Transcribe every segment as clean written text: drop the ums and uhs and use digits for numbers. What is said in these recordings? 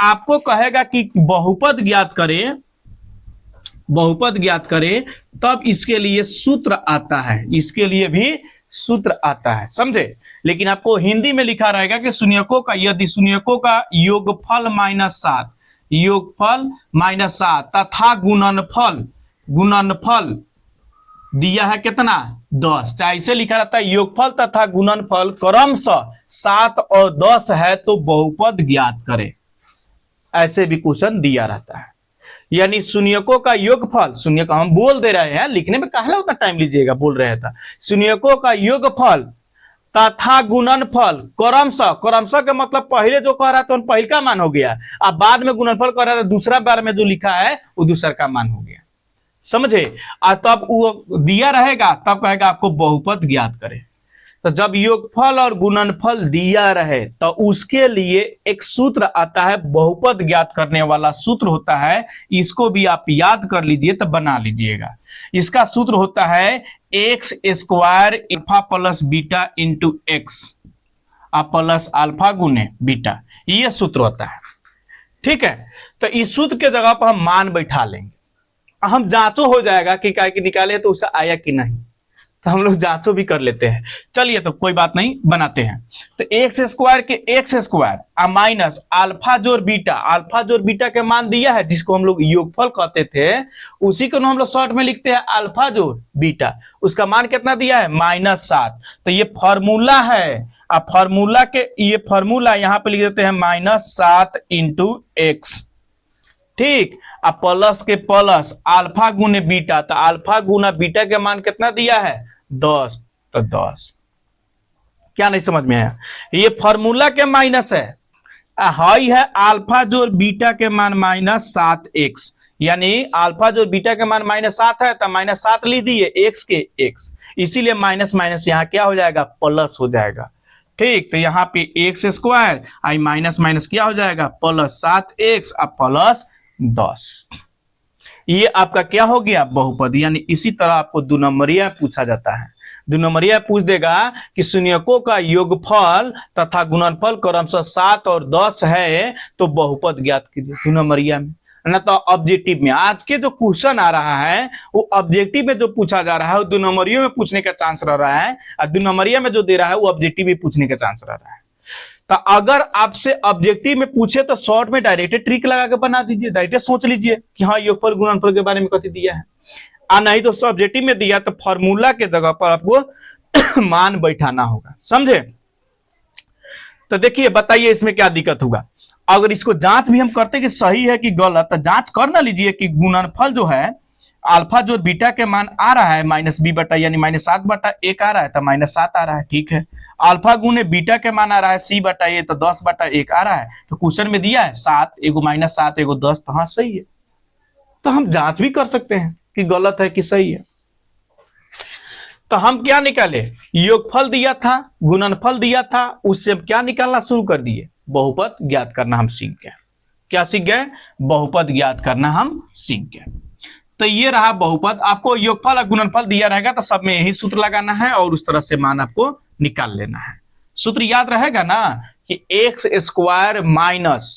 आपको कहेगा कि बहुपद ज्ञात करें, बहुपद ज्ञात करें, तब इसके लिए सूत्र आता है, इसके लिए भी सूत्र आता है, समझे। लेकिन आपको हिंदी में लिखा रहेगा कि शून्यकों का, यदि शून्यकों का योगफल -7, योगफल -7 तथा गुणनफल, गुणनफल दिया है कितना 10, चाहे इसे लिखा रहता है योगफल तथा गुणनफल क्रमशः 7 और 10 है तो बहुपद ज्ञात करें, ऐसे भी क्वेश्चन दिया रहता है। यानी शून्यकों का योगफल, शून्य का हम बोल दे रहे हैं, लिखने में काहे उतना टाइम लीजिएगा, बोल रहे था, शून्यकों का योगफल तथा गुणनफल क्रमशः, क्रमशः का मतलब पहले जो कह रहा था पहले का मान हो गया, अब बाद में गुणनफल कह रहा था दूसरा बार में जो लिखा है वो दूसरा का मान हो गया, समझे। और तब वो दिया रहेगा तब कहेगा आपको बहुपद ज्ञात करें। तो जब योगफल और गुणनफल दिया रहे तो उसके लिए एक सूत्र आता है, बहुपद ज्ञात करने वाला सूत्र होता है, इसको भी आप याद कर लीजिए तो बना लीजिएगा। इसका सूत्र होता है x square alpha plus beta into x plus alpha गुने बीटा, ये सूत्र होता है, ठीक है। तो इस सूत्र के जगह पर हम मान बैठा लेंगे, हम जांचो हो जाएगा कि काय की निकाले तो उसे आया कि नहीं, तो हम लोग जांचो भी कर लेते हैं। चलिए तो कोई बात नहीं, बनाते हैं। तो एक्स स्क्वायर के एक्स स्क्वायर माइनस अल्फा जोड़ बीटा, अल्फा जोड़ बीटा के मान दिया है जिसको हम लोग योगफल कहते थे, उसी को हम लोग शॉर्ट में लिखते हैं अल्फा जोड़ बीटा, उसका मान कितना दिया है -7। तो ये फॉर्मूला है, अब फॉर्मूला के ये फॉर्मूला यहां पे लिख देते हैं -7 इंटू एक्स, ठीक। अब प्लस के प्लस अल्फा गुने बीटा, तो अल्फा गुना बीटा के मान कितना दिया है 10, तो 10। क्या नहीं समझ में आया, ये फॉर्मूला के माइनस है, हाई है अल्फा जोड़ बीटा के मान -7x, यानी अल्फा जोड़ बीटा के मान -7 है तो -7 लीजिए x के x, इसीलिए माइनस माइनस यहाँ क्या हो जाएगा प्लस हो जाएगा, ठीक। तो यहाँ पे एक्स स्क्वायर आई माइनस माइनस क्या हो जाएगा +7x अब प्लस 10, ये आपका क्या हो गया बहुपद। यानी इसी तरह आपको 2 नंबरिया पूछा जाता है, 2 नंबरिया पूछ देगा कि शून्यकों का योगफल तथा गुणनफल क्रमशः 7 और 10 है तो बहुपद ज्ञात कीजिए 2 नंबरिया में, ना तो ऑब्जेक्टिव में। आज के जो क्वेश्चन आ रहा है वो ऑब्जेक्टिव में जो पूछा जा रहा है वो 2 नंबरियों में पूछने का चांस रह रहा है, और 2 नंबरिया में जो दे रहा है वो ऑब्जेक्टिव में पूछने का चांस रह रहा है। तो अगर आपसे ऑब्जेक्टिव में पूछे तो शॉर्ट में डायरेक्ट ट्रिक लगा के बना दीजिए, डायरेक्ट सोच लीजिए कि हाँ योगफल गुणनफल के बारे में कथी दिया है, और नहीं तो ऑब्जेक्टिव में दिया तो फॉर्मूला के जगह पर आपको मान बैठाना होगा, समझे। तो देखिए बताइए इसमें क्या दिक्कत होगा। अगर इसको जांच भी हम करते कि सही है कि गलत, तो जांच कर ना लीजिए कि गुणनफल जो है अल्फा जो बीटा के मान आ रहा है -b/, यानी -7/1 आ रहा है तो -7 आ रहा है, ठीक है। अल्फा गुने बीटा के मान आ रहा है c/a तो 10/1 आ रहा है, तो क्वेश्चन में दिया है 7, एगो -7 एगो 10, तो हाँ सही है। तो हम जांच भी कर सकते हैं कि गलत है कि सही है। तो हम क्या निकाले, योगफल दिया था, गुणनफल दिया था, उससे हम क्या निकालना शुरू कर दिए, बहुपद ज्ञात करना हम सीख गए। क्या सीख गए, बहुपद ज्ञात करना हम सीख गए। तो ये रहा बहुपद। आपको योगफल और गुणनफल दिया रहेगा तो सब में यही सूत्र लगाना है और उस तरह से मान आपको निकाल लेना है। सूत्र याद रहेगा ना कि एक्स स्क्वायर माइनस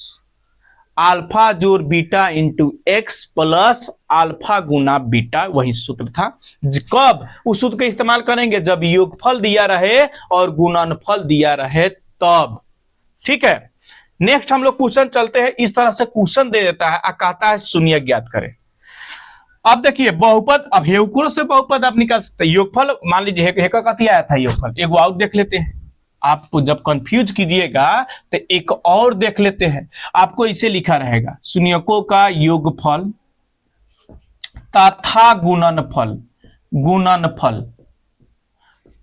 अल्फा जोड़ beta into x plus alpha गुना बीटा, वही सूत्र था। कब उस सूत्र का इस्तेमाल करेंगे, जब योगफल दिया रहे और गुणनफल दिया रहे तब, ठीक है। नेक्स्ट हम लोग क्वेश्चन चलते हैं। इस तरह से क्वेश्चन दे देता है, कहता है शून्य ज्ञात करें। अब देखिए बहुपद, अब हेउकुल से बहुपद आप निकाल सकते हैं। योगफल मान लीजिए हेका कथी आया था योगफल, एक और देख लेते हैं। आपको जब कंफ्यूज कीजिएगा तो एक और देख लेते हैं। आपको इसे लिखा रहेगा शून्यकों का योगफल तथा गुणनफल, गुणनफल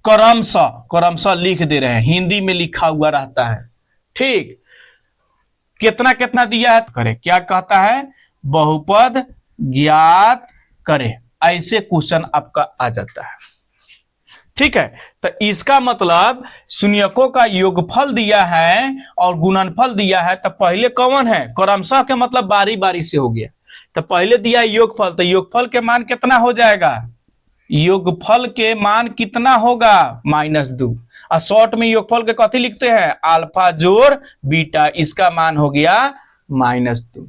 क्रमशः, क्रमशः लिख दे रहे हैं, हिंदी में लिखा हुआ रहता है, ठीक। कितना कितना दिया है करे, क्या कहता है बहुपद ज्ञात करें, ऐसे क्वेश्चन आपका आ जाता है, ठीक है। तो इसका मतलब शून्यकों का योगफल दिया है और गुणनफल दिया है, तो पहले कौन है, क्रमशः के मतलब बारी बारी से हो गया। तो पहले दिया योगफल, तो योगफल के मान कितना हो जाएगा, योगफल के मान कितना होगा -2, और शॉर्ट में योगफल के कथी लिखते हैं अल्फा जोड़ बीटा, इसका मान हो गया -2।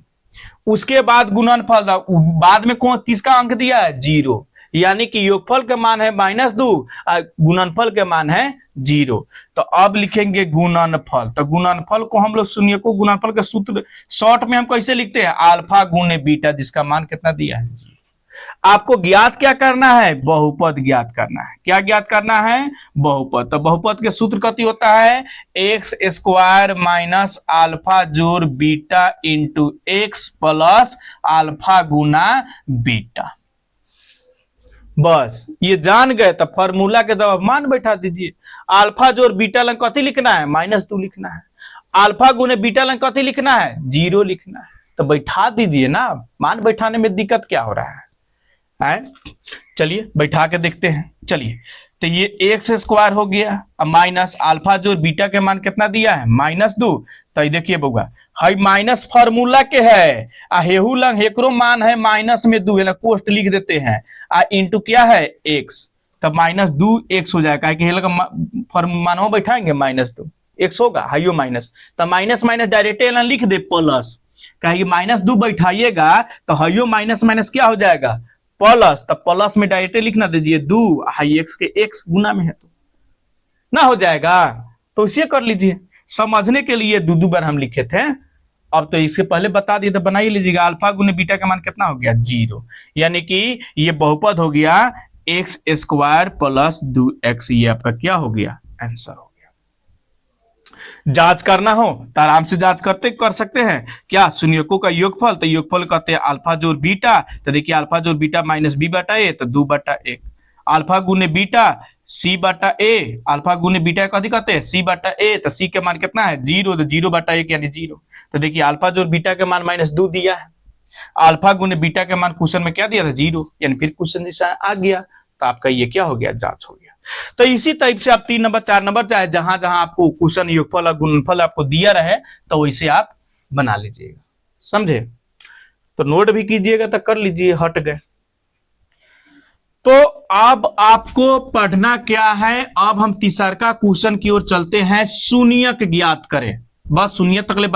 उसके बाद गुणनफल, बाद में कौन किसका अंक दिया है? 0, यानी कि योगफल के मान है -2 और गुणनफल के मान है 0। तो अब लिखेंगे गुणनफल। तो गुणनफल को हम लोग सुनिए को गुणनफल का सूत्र शॉर्ट में हम कैसे लिखते हैं? अल्फा गुणे बीटा, जिसका मान कितना दिया है? आपको ज्ञात क्या करना है? बहुपद ज्ञात करना है। क्या ज्ञात करना है? बहुपद। तो बहुपद के सूत्र कति होता है? एक्स स्क्वायर माइनस अल्फा जोड़ beta into x plus alpha गुना बीटा। बस ये जान गए तो फॉर्मूला के जवाब मान बैठा दीजिए। अल्फा जोड़ बीटा लंग कति लिखना है? -2 लिखना है। अल्फा गुने बीटा लंग कति लिखना है? 0 लिखना है। तो बैठा दीजिए ना, मान बैठाने में दिक्कत क्या हो रहा है? चलिए बैठा के देखते हैं। चलिए, तो ये एक्स स्क्वायर हो गया, अब माइनस अल्फा जोड़ बीटा के मान कितना दिया है? -2। तो देखिए बउआ, हाई माइनस फार्मूला के है, हेहू लंग हेकरो मान है -2 है ना, कोष्ट लिख देते हैं, इंटू क्या है? एक्स। तब -2 एक्स हो जाएगा, मानो बैठाएंगे -2 एक्स होगा, हाइयो माइनस, तो माइनस माइनस डायरेक्ट लिख दे प्लस, कहेंगे -2 बैठाइएगा तो हाइयो माइनस माइनस क्या हो जाएगा? प्लस। तब प्लस में डायरेक्ट लिखना दीजिए 2, हाई एक्स के एक्स गुना में है तो ना हो जाएगा। तो इसे कर लीजिए, समझने के लिए 2 बार हम लिखे थे। अब तो इसके पहले बता दिए तो बना ही लीजिएगा। अल्फा गुने बीटा का मान कितना हो गया? 0, यानी कि ये बहुपद हो गया एक्स स्क्वायर प्लस 2x। ये आपका क्या हो गया? आंसर हो गया। जांच करना हो तो आराम से जांच कर सकते हैं। क्या? शून्यकों का योगफल, तो योगफल कहते हैं अल्फा जोड़ बीटा। तो देखिए अल्फा जोड़ बीटा -b/a, तो 2/1। अल्फा गुने बीटा c/a, अल्फा गुने बीटा कथी कहते हैं? c/a। तो c के मान कितना है? 0, तो 0/1 यानी 0। तो देखिए अल्फा जोड़ बीटा के मान -2 दिया है, अल्फा गुने बीटा के मान क्वेश्चन में क्या दिया था? 0, यानी फिर क्वेश्चन जैसा आ गया। तो आपका ये क्या हो गया? जांच हो गया। तो इसी टाइप से आप 3 नंबर 4 नंबर चाहे जहां जहां आपको क्वेश्चन योगफल और गुणनफल आपको दिया रहे तो वैसे आप बना लीजिएगा, समझे? तो नोट भी कीजिएगा तो कर लीजिए, हट गए। तो अब आपको पढ़ना क्या है? अब हम तीसरा क्वेश्चन की ओर चलते हैं, शून्यक ज्ञात करें। बस शून्य तक ले